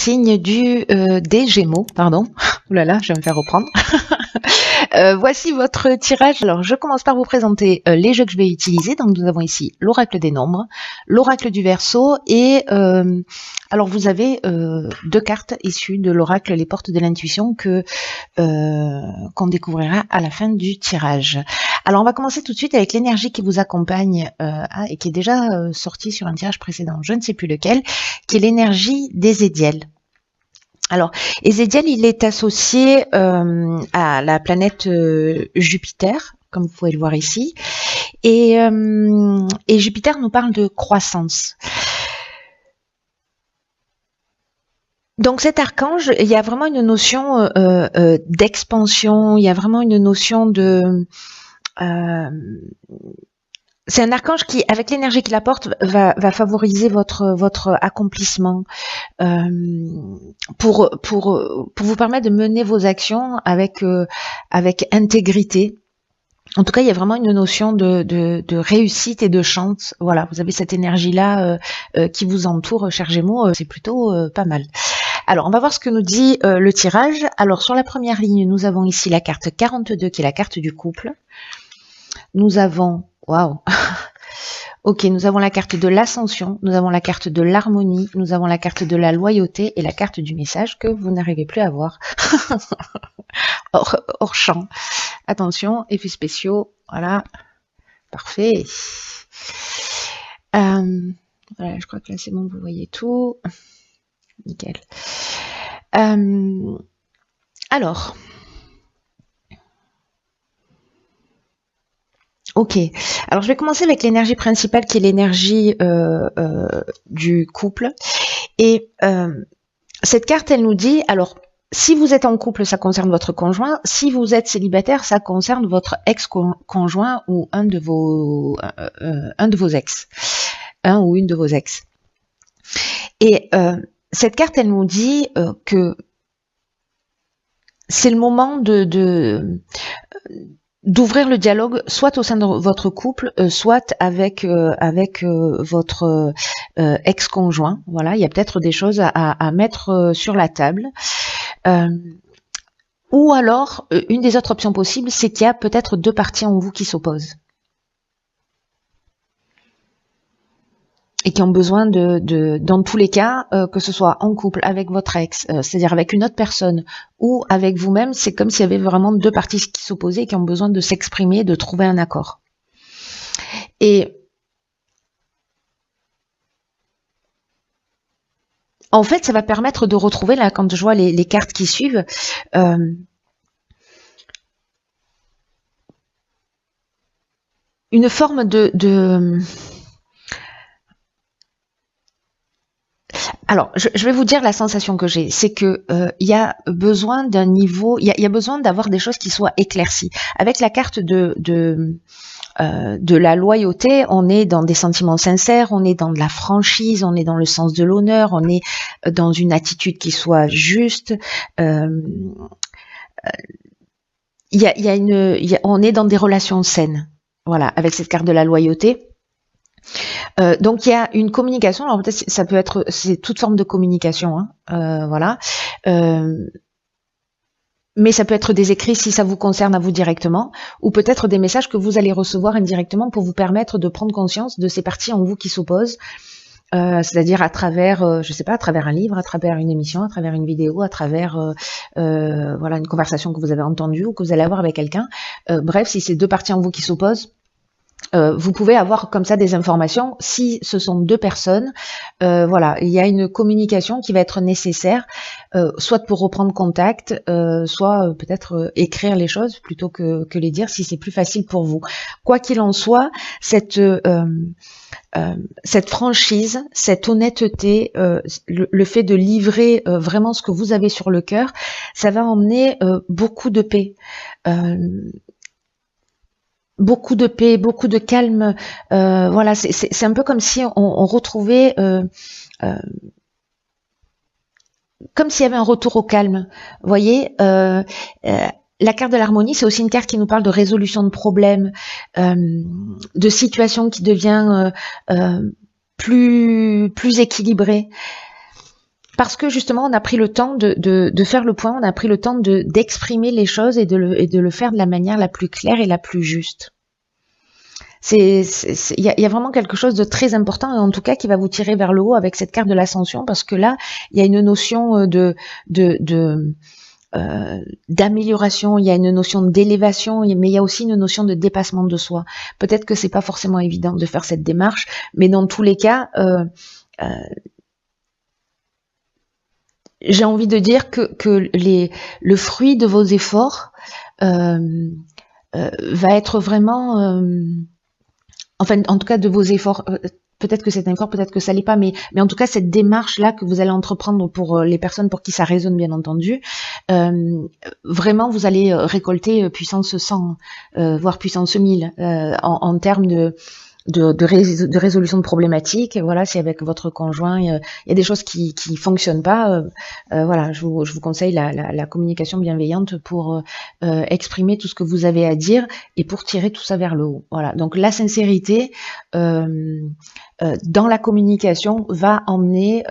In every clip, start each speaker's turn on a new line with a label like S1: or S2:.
S1: signe des Gémeaux, pardon. Ouh là là, je vais me faire reprendre. Voici votre tirage. Alors, je commence par vous présenter les jeux que je vais utiliser. Donc, nous avons ici l'oracle des nombres, l'oracle du Verseau et alors vous avez deux cartes issues de l'oracle Les Portes de l'Intuition qu'on découvrira à la fin du tirage. Alors, on va commencer tout de suite avec l'énergie qui vous accompagne et qui est déjà sortie sur un tirage précédent, je ne sais plus lequel, qui est l'énergie d'Ézédiel. Alors, Ézédiel, il est associé à la planète Jupiter, comme vous pouvez le voir ici, et Jupiter nous parle de croissance. Donc cet archange, il y a vraiment une notion d'expansion, il y a vraiment une notion de... c'est un archange qui, avec l'énergie qu'il apporte, va favoriser votre accomplissement pour vous permettre de mener vos actions avec intégrité. En tout cas, il y a vraiment une notion de réussite et de chance. Voilà, vous avez cette énergie-là qui vous entoure, chers Gémeaux, c'est plutôt pas mal. Alors, on va voir ce que nous dit le tirage. Alors, sur la première ligne, nous avons ici la carte 42, qui est la carte du couple. Nous avons... Waouh. Ok, nous avons la carte de l'ascension, nous avons la carte de l'harmonie, nous avons la carte de la loyauté et la carte du message que vous n'arrivez plus à voir. hors champ. Attention, effets spéciaux, voilà, parfait. Voilà, je crois que là c'est bon, vous voyez tout. Nickel. Alors... Ok, alors je vais commencer avec l'énergie principale qui est l'énergie du couple. Et cette carte, elle nous dit, alors, si vous êtes en couple, ça concerne votre conjoint. Si vous êtes célibataire, ça concerne votre ex-conjoint ou un de vos ex. Un ou une de vos ex. Et cette carte, elle nous dit que c'est le moment d'ouvrir le dialogue, soit au sein de votre couple, soit avec votre ex-conjoint. Voilà, il y a peut-être des choses à mettre sur la table. Ou alors, une des autres options possibles, c'est qu'il y a peut-être deux parties en vous qui s'opposent. Et qui ont besoin dans tous les cas, que ce soit en couple avec votre ex, c'est-à-dire avec une autre personne ou avec vous-même, c'est comme s'il y avait vraiment deux parties qui s'opposaient et qui ont besoin de s'exprimer, de trouver un accord. Et en fait, ça va permettre de retrouver, là, quand je vois les cartes qui suivent, une forme Alors, je vais vous dire la sensation que j'ai, c'est que il y a besoin d'un niveau, il y a besoin d'avoir des choses qui soient éclaircies. Avec la carte de la loyauté, on est dans des sentiments sincères, on est dans de la franchise, on est dans le sens de l'honneur, on est dans une attitude qui soit juste. On est dans des relations saines. Voilà, avec cette carte de la loyauté. Donc il y a une communication, alors peut-être ça peut être, c'est toute forme de communication, hein, voilà, mais ça peut être des écrits si ça vous concerne à vous directement, ou peut-être des messages que vous allez recevoir indirectement pour vous permettre de prendre conscience de ces parties en vous qui s'opposent, c'est-à-dire à travers, je sais pas, à travers un livre, à travers une émission, à travers une vidéo, à travers voilà, une conversation que vous avez entendue ou que vous allez avoir avec quelqu'un. Bref, si c'est deux parties en vous qui s'opposent, vous pouvez avoir comme ça des informations. Si ce sont deux personnes, voilà, il y a une communication qui va être nécessaire, soit pour reprendre contact, soit peut-être écrire les choses plutôt que les dire si c'est plus facile pour vous. Quoi qu'il en soit, cette franchise, cette honnêteté, le fait de livrer vraiment ce que vous avez sur le cœur, ça va emmener beaucoup de paix. Beaucoup de paix, beaucoup de calme. Voilà, c'est un peu comme si on retrouvait, comme s'il y avait un retour au calme. Vous voyez, la carte de l'harmonie, c'est aussi une carte qui nous parle de résolution de problèmes, de situations qui devient plus équilibrée. parce que justement, on a pris le temps de faire le point, on a pris le temps d'exprimer les choses et de le faire de la manière la plus claire et la plus juste. Il y a vraiment quelque chose de très important, et en tout cas qui va vous tirer vers le haut avec cette carte de l'ascension, parce que là, il y a une notion d'amélioration, il y a une notion d'élévation, mais il y a aussi une notion de dépassement de soi. Peut-être que c'est pas forcément évident de faire cette démarche, mais dans tous les cas, j'ai envie de dire que le fruit de vos efforts va être vraiment, enfin, en tout cas de vos efforts, peut-être que c'est un effort, peut-être que ça l'est pas, mais en tout cas cette démarche là que vous allez entreprendre pour les personnes pour qui ça résonne bien entendu, vraiment vous allez récolter puissance 100, voire puissance 1000 en termes de résolution de problématiques. Voilà, si avec votre conjoint il y a des choses qui fonctionnent pas, voilà, je vous conseille la communication bienveillante pour exprimer tout ce que vous avez à dire et pour tirer tout ça vers le haut. Voilà, donc la sincérité dans la communication va emmener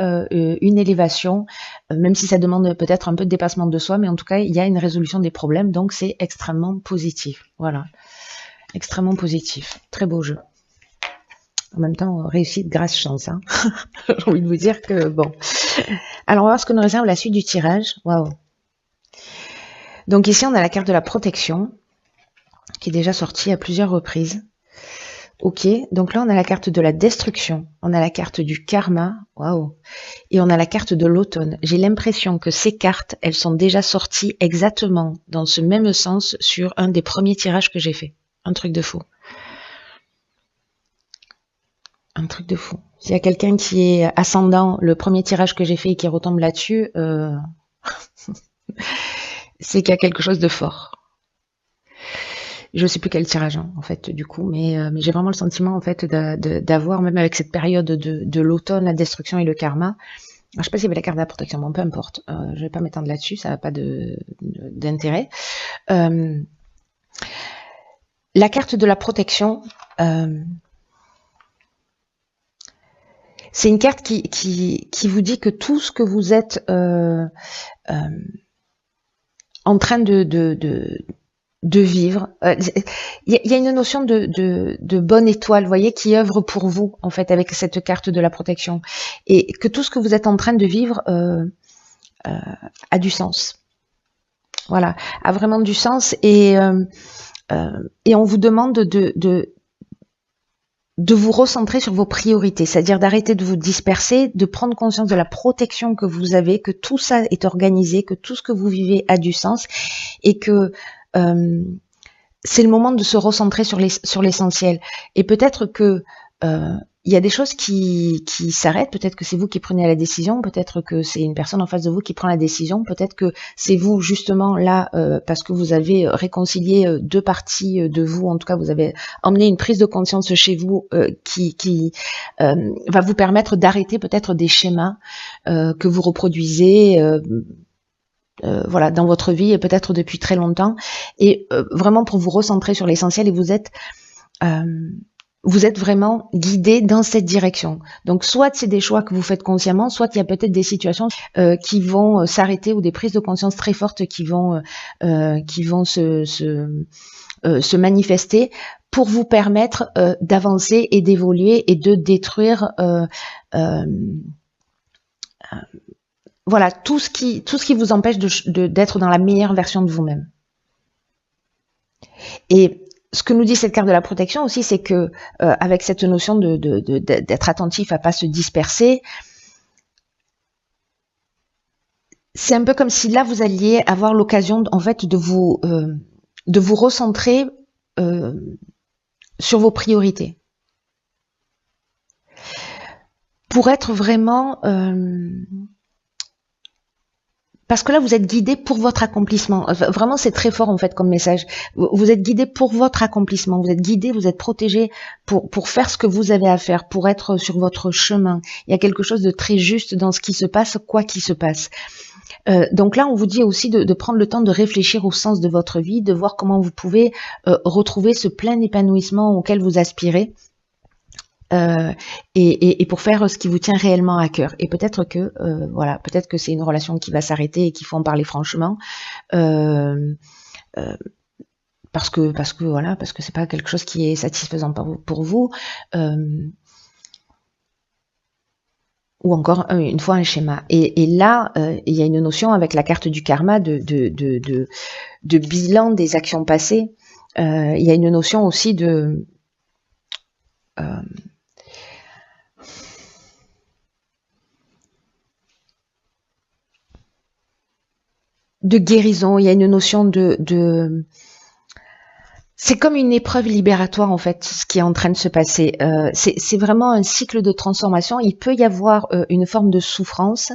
S1: une élévation, même si ça demande peut-être un peu de dépassement de soi, mais en tout cas il y a une résolution des problèmes, donc c'est extrêmement positif. Voilà, extrêmement positif. Très beau jeu. En même temps, réussite grâce chance. Hein. J'ai envie de vous dire que bon. Alors, on va voir ce que nous réserve la suite du tirage. Waouh. Donc ici, on a la carte de la protection, qui est déjà sortie à plusieurs reprises. Ok, donc là, on a la carte de la destruction. On a la carte du karma. Waouh. Et on a la carte de l'automne. J'ai l'impression que ces cartes, elles sont déjà sorties exactement dans ce même sens sur un des premiers tirages que j'ai fait. Un truc de fou. Un truc de fou. S'il y a quelqu'un qui est ascendant, le premier tirage que j'ai fait et qui retombe là-dessus, c'est qu'il y a quelque chose de fort. Je sais plus quel tirage, hein, en fait, du coup, mais j'ai vraiment le sentiment, en fait, d'avoir, même avec cette période de l'automne, la destruction et le karma. Alors, je sais pas s'il y avait la carte de la protection, bon, peu importe. Je vais pas m'étendre là-dessus, ça n'a pas d'intérêt. La carte de la protection, c'est une carte qui vous dit que tout ce que vous êtes en train de vivre, il y a une notion de bonne étoile, vous voyez, qui œuvre pour vous, en fait, avec cette carte de la protection. Et que tout ce que vous êtes en train de vivre a du sens. Voilà, a vraiment du sens. Et on vous demande de vous recentrer sur vos priorités, c'est-à-dire d'arrêter de vous disperser, de prendre conscience de la protection que vous avez, que tout ça est organisé, que tout ce que vous vivez a du sens et que c'est le moment de se recentrer sur l'essentiel. Et peut-être que il y a des choses qui s'arrêtent, peut-être que c'est vous qui prenez la décision, peut-être que c'est une personne en face de vous qui prend la décision, peut-être que c'est vous justement là parce que vous avez réconcilié deux parties de vous, en tout cas vous avez emmené une prise de conscience chez vous qui va vous permettre d'arrêter peut-être des schémas que vous reproduisez voilà, dans votre vie et peut-être depuis très longtemps, et vraiment pour vous recentrer sur l'essentiel, et vous êtes vraiment guidé dans cette direction. Donc soit c'est des choix que vous faites consciemment, soit il y a peut-être des situations qui vont s'arrêter ou des prises de conscience très fortes qui vont se manifester pour vous permettre d'avancer et d'évoluer et de détruire voilà, tout ce qui vous empêche d'être dans la meilleure version de vous-même. Et ce que nous dit cette carte de la protection aussi, c'est que avec cette notion d'être attentif à pas se disperser, c'est un peu comme si là vous alliez avoir l'occasion en fait de vous recentrer sur vos priorités pour être vraiment parce que là, vous êtes guidé pour votre accomplissement. Vraiment, c'est très fort en fait comme message. Vous êtes guidé pour votre accomplissement. Vous êtes guidé, vous êtes protégé pour faire ce que vous avez à faire, pour être sur votre chemin. Il y a quelque chose de très juste dans ce qui se passe, quoi qu'il se passe. Donc là, on vous dit aussi de prendre le temps de réfléchir au sens de votre vie, de voir comment vous pouvez retrouver ce plein épanouissement auquel vous aspirez. et pour faire ce qui vous tient réellement à cœur. Et peut-être que voilà, peut-être que c'est une relation qui va s'arrêter et qu'il faut en parler franchement. Parce que voilà, parce que c'est pas quelque chose qui est satisfaisant pour vous, ou encore une fois un schéma. Et là, il y a une notion avec la carte du karma de bilan des actions passées. Il y a une notion aussi de guérison. Il y a une notion c'est comme une épreuve libératoire en fait, ce qui est en train de se passer. C'est vraiment un cycle de transformation. Il peut y avoir une forme de souffrance,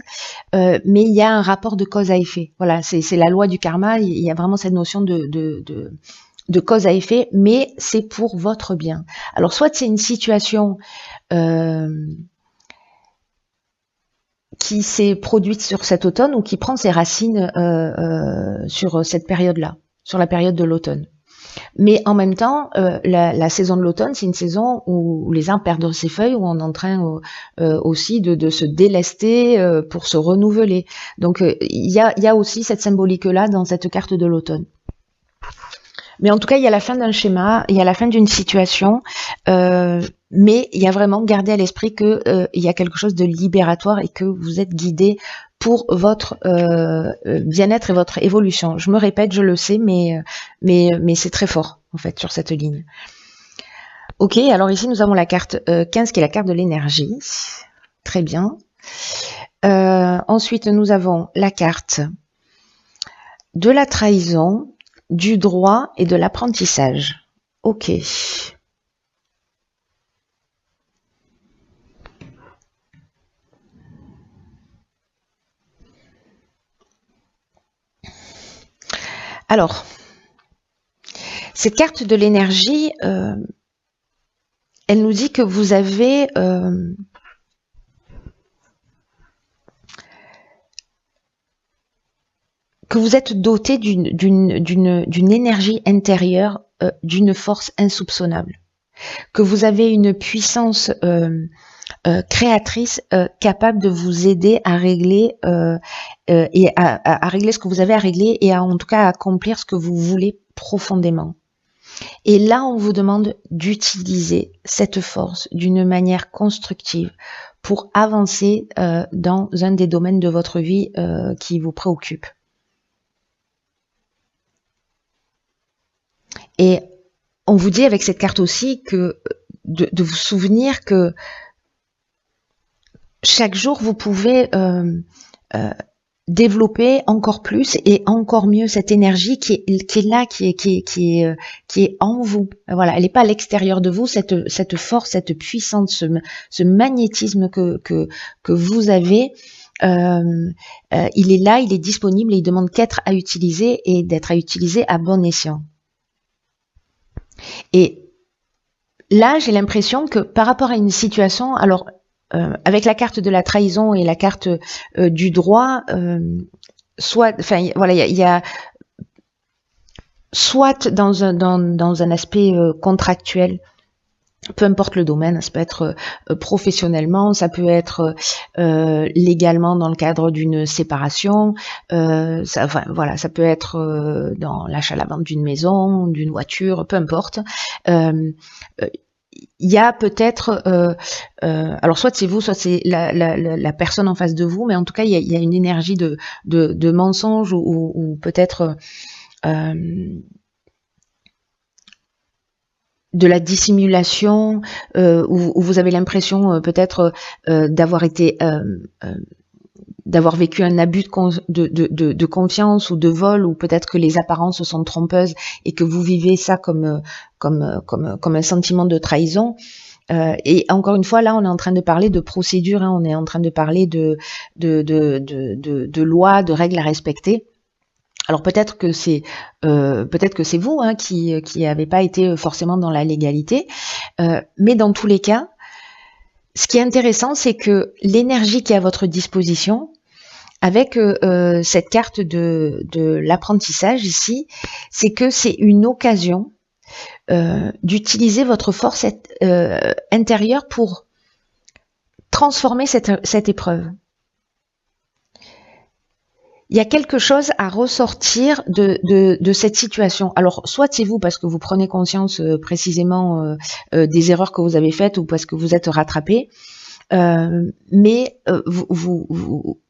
S1: mais il y a un rapport de cause à effet. Voilà, c'est la loi du karma. Il y a vraiment cette notion de cause à effet, mais c'est pour votre bien. Alors soit c'est une situation qui s'est produite sur cet automne ou qui prend ses racines sur cette période-là, sur la période de l'automne. Mais en même temps, la saison de l'automne, c'est une saison où les arbres perdent ses feuilles, où on est en train aussi de se délester pour se renouveler. Donc il y a aussi cette symbolique-là dans cette carte de l'automne. Mais en tout cas, il y a la fin d'un schéma, il y a la fin d'une situation, mais il y a vraiment gardé à l'esprit que il y a quelque chose de libératoire et que vous êtes guidé pour votre bien-être et votre évolution. Je me répète, je le sais, mais c'est très fort en fait sur cette ligne. Ok, alors ici nous avons la carte 15 qui est la carte de l'énergie. Très bien. Ensuite, nous avons la carte de la trahison, du droit et de l'apprentissage. Ok. Alors, cette carte de l'énergie, elle nous dit que vous avez que vous êtes doté d'une énergie intérieure, d'une force insoupçonnable, que vous avez une puissance créatrice capable de vous aider à régler et à régler ce que vous avez à régler et en tout cas à accomplir ce que vous voulez profondément. Et là, on vous demande d'utiliser cette force d'une manière constructive pour avancer dans un des domaines de votre vie qui vous préoccupe. Et on vous dit avec cette carte aussi que de vous souvenir que chaque jour vous pouvez développer encore plus et encore mieux cette énergie qui est là, qui est en vous. Voilà, elle n'est pas à l'extérieur de vous, cette force, cette puissance, ce magnétisme que vous avez. Il est là, il est disponible et il demande qu'être à utiliser et d'être à utiliser à bon escient. Et là, j'ai l'impression que par rapport à une situation, alors avec la carte de la trahison et la carte du droit, enfin voilà, il y a soit dans un aspect contractuel, peu importe le domaine, ça peut être professionnellement, ça peut être légalement dans le cadre d'une séparation, enfin, voilà, ça peut être dans l'achat-la-vente d'une maison, d'une voiture, peu importe. Il y a peut-être, alors soit c'est vous, soit c'est la personne en face de vous, mais en tout cas il y a une énergie de mensonge ou peut-être de la dissimulation, où vous avez l'impression peut-être d'avoir été d'avoir vécu un abus de confiance ou de vol, ou peut-être que les apparences sont trompeuses et que vous vivez ça comme un sentiment de trahison. Et encore une fois, là, on est en train de parler de procédure, hein, on est en train de parler de lois, de règles à respecter. Alors peut-être que c'est vous hein, qui n'avez pas été forcément dans la légalité, mais dans tous les cas, ce qui est intéressant, c'est que l'énergie qui est à votre disposition, avec cette carte de l'apprentissage ici, c'est que c'est une occasion d'utiliser votre force intérieure pour transformer cette épreuve. Il y a quelque chose à ressortir de cette situation. Alors, soit c'est vous parce que vous prenez conscience précisément des erreurs que vous avez faites ou parce que vous êtes rattrapé, mais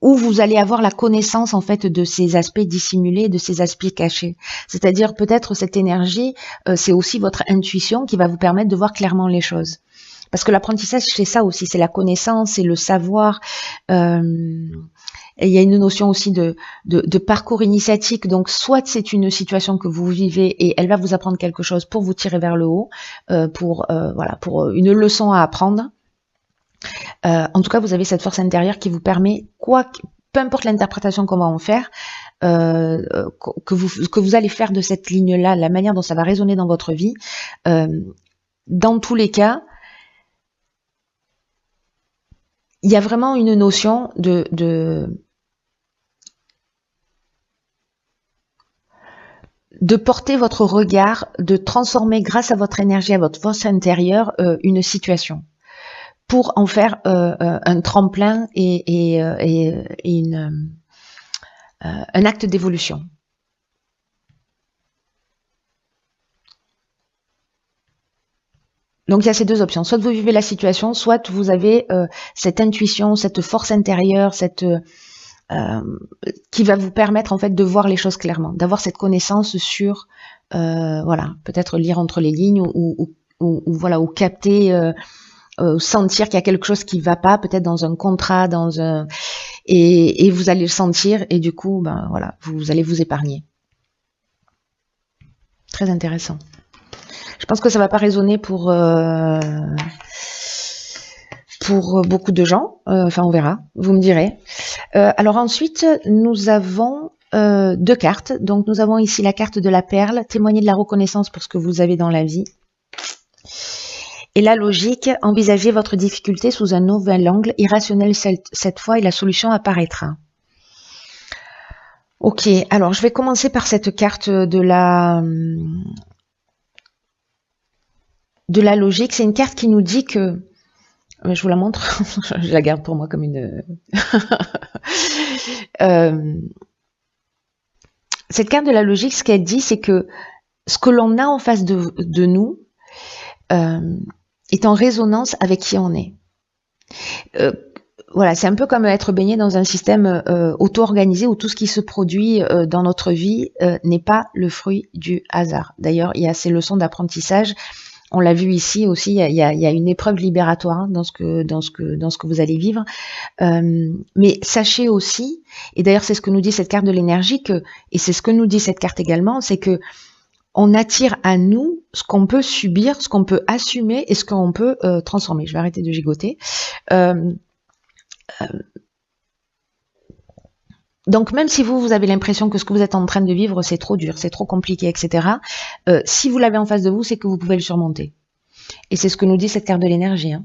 S1: vous allez avoir la connaissance en fait de ces aspects dissimulés, de ces aspects cachés. C'est-à-dire peut-être cette énergie, c'est aussi votre intuition qui va vous permettre de voir clairement les choses. Parce que l'apprentissage, c'est ça aussi, c'est la connaissance, c'est le savoir. Et il y a une notion aussi de parcours initiatique. Donc, soit c'est une situation que vous vivez et elle va vous apprendre quelque chose pour vous tirer vers le haut, pour une leçon à apprendre. En tout cas, vous avez cette force intérieure qui vous permet, peu importe l'interprétation qu'on va en faire, que vous allez faire de cette ligne-là, la manière dont ça va résonner dans votre vie, dans tous les cas, il y a vraiment une notion de porter votre regard, de transformer grâce à votre énergie, à votre force intérieure, une situation, pour en faire un tremplin et un acte d'évolution. Donc il y a ces deux options, soit vous vivez la situation, soit vous avez cette intuition, cette force intérieure, qui va vous permettre en fait de voir les choses clairement, d'avoir cette connaissance sur, peut-être lire entre les lignes ou capter, sentir qu'il y a quelque chose qui va pas, peut-être dans un contrat, et vous allez le sentir et du coup, vous allez vous épargner. Très intéressant. Je pense que ça va pas résonner pour beaucoup de gens. Enfin, on verra. Vous me direz. Alors ensuite, nous avons deux cartes. Donc, nous avons ici la carte de la perle, témoigner de la reconnaissance pour ce que vous avez dans la vie. Et la logique, envisagez votre difficulté sous un nouvel angle, irrationnel cette fois, et la solution apparaîtra. Ok, alors je vais commencer par cette carte de la logique. C'est une carte qui nous dit que, je vous la montre, je la garde pour moi comme une... cette carte de la logique, ce qu'elle dit, c'est que ce que l'on a en face de nous est en résonance avec qui on est. Voilà, c'est un peu comme être baigné dans un système auto-organisé où tout ce qui se produit dans notre vie n'est pas le fruit du hasard. D'ailleurs, il y a ces leçons d'apprentissage. On l'a vu ici aussi, il y a une épreuve libératoire dans ce que vous allez vivre. Mais sachez aussi, et d'ailleurs c'est ce que nous dit cette carte de l'énergie, et c'est ce que nous dit cette carte également, c'est que on attire à nous ce qu'on peut subir, ce qu'on peut assumer et ce qu'on peut transformer. Je vais arrêter de gigoter. Donc même si vous avez l'impression que ce que vous êtes en train de vivre, c'est trop dur, c'est trop compliqué, etc. Si vous l'avez en face de vous, c'est que vous pouvez le surmonter. Et c'est ce que nous dit cette carte de l'énergie. Hein.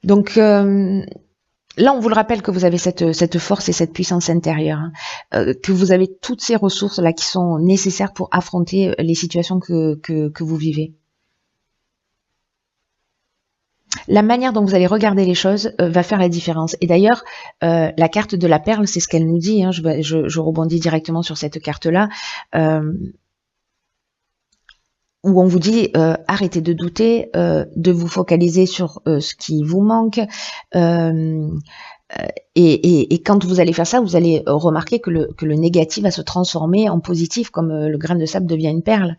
S1: Donc là, on vous le rappelle que vous avez cette force et cette puissance intérieure, hein, que vous avez toutes ces ressources là qui sont nécessaires pour affronter les situations que vous vivez. La manière dont vous allez regarder les choses va faire la différence. Et d'ailleurs, la carte de la perle, c'est ce qu'elle nous dit. Hein, je rebondis directement sur cette carte-là, où on vous dit arrêtez de douter, de vous focaliser sur ce qui vous manque. Et quand vous allez faire ça, vous allez remarquer que le négatif va se transformer en positif, comme le grain de sable devient une perle.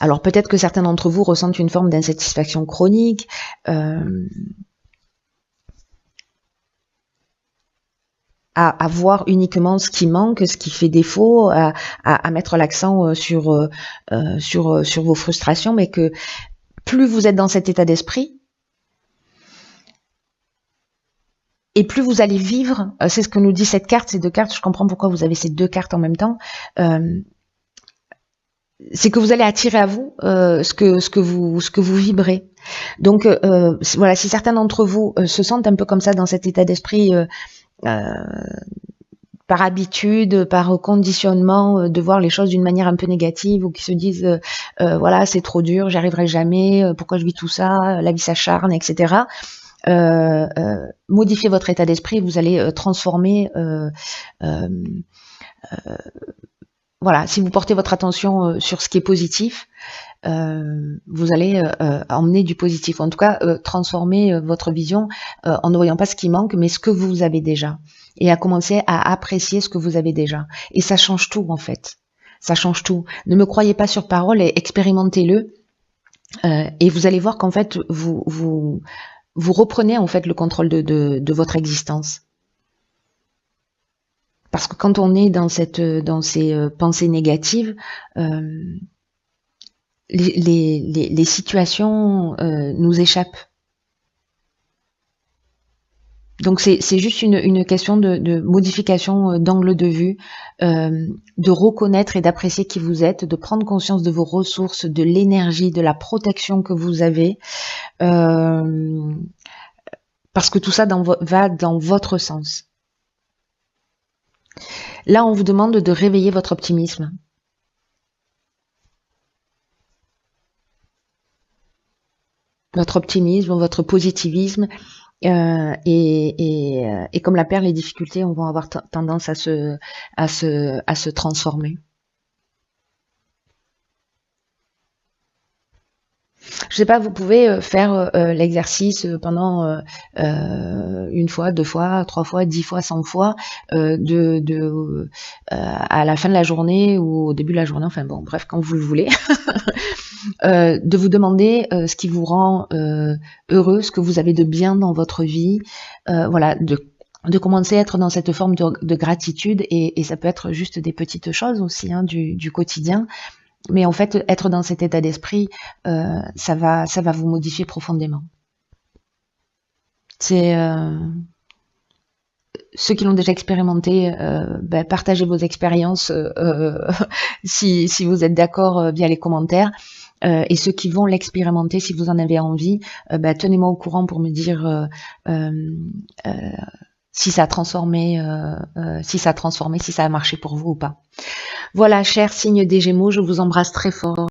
S1: Alors peut-être que certains d'entre vous ressentent une forme d'insatisfaction chronique, à voir uniquement ce qui manque, ce qui fait défaut, à mettre l'accent sur vos frustrations, mais que plus vous êtes dans cet état d'esprit, et plus vous allez vivre, c'est ce que nous dit cette carte, ces deux cartes, je comprends pourquoi vous avez ces deux cartes en même temps, c'est que vous allez attirer à vous ce que vous vibrez. Donc voilà, si certains d'entre vous se sentent un peu comme ça dans cet état d'esprit, par par habitude, par conditionnement, de voir les choses d'une manière un peu négative, ou qui se disent voilà, c'est trop dur, j'y arriverai jamais, pourquoi je vis tout ça, la vie s'acharne, etc. Modifiez votre état d'esprit, vous allez transformer. Voilà, si vous portez votre attention sur ce qui est positif, vous allez emmener du positif. En tout cas, transformer votre vision en ne voyant pas ce qui manque, mais ce que vous avez déjà. Et à commencer à apprécier ce que vous avez déjà. Et ça change tout, en fait. Ça change tout. Ne me croyez pas sur parole et expérimentez-le. Et vous allez voir qu'en fait, vous reprenez en fait le contrôle de votre existence. Parce que quand on est dans ces pensées négatives, les situations nous échappent. Donc c'est juste une question de modification d'angle de vue, de reconnaître et d'apprécier qui vous êtes, de prendre conscience de vos ressources, de l'énergie, de la protection que vous avez, parce que tout ça va dans votre sens. Là, on vous demande de réveiller votre optimisme. Votre optimisme, votre positivisme, et comme la peur, les difficultés vont avoir tendance à se transformer. Je sais pas, vous pouvez faire l'exercice pendant une fois, 2 fois, 3 fois, 10 fois, 100 fois, à la fin de la journée ou au début de la journée, enfin bon, bref, quand vous le voulez, de vous demander ce qui vous rend heureux, ce que vous avez de bien dans votre vie, voilà, de commencer à être dans cette forme de gratitude, et ça peut être juste des petites choses aussi, hein, du quotidien. Mais en fait, être dans cet état d'esprit, ça va vous modifier profondément. C'est ceux qui l'ont déjà expérimenté, partagez vos expériences si vous êtes d'accord via les commentaires. Et ceux qui vont l'expérimenter, si vous en avez envie, tenez-moi au courant pour me dire si ça a transformé, si ça a marché pour vous ou pas. Voilà, chers signes des Gémeaux, je vous embrasse très fort.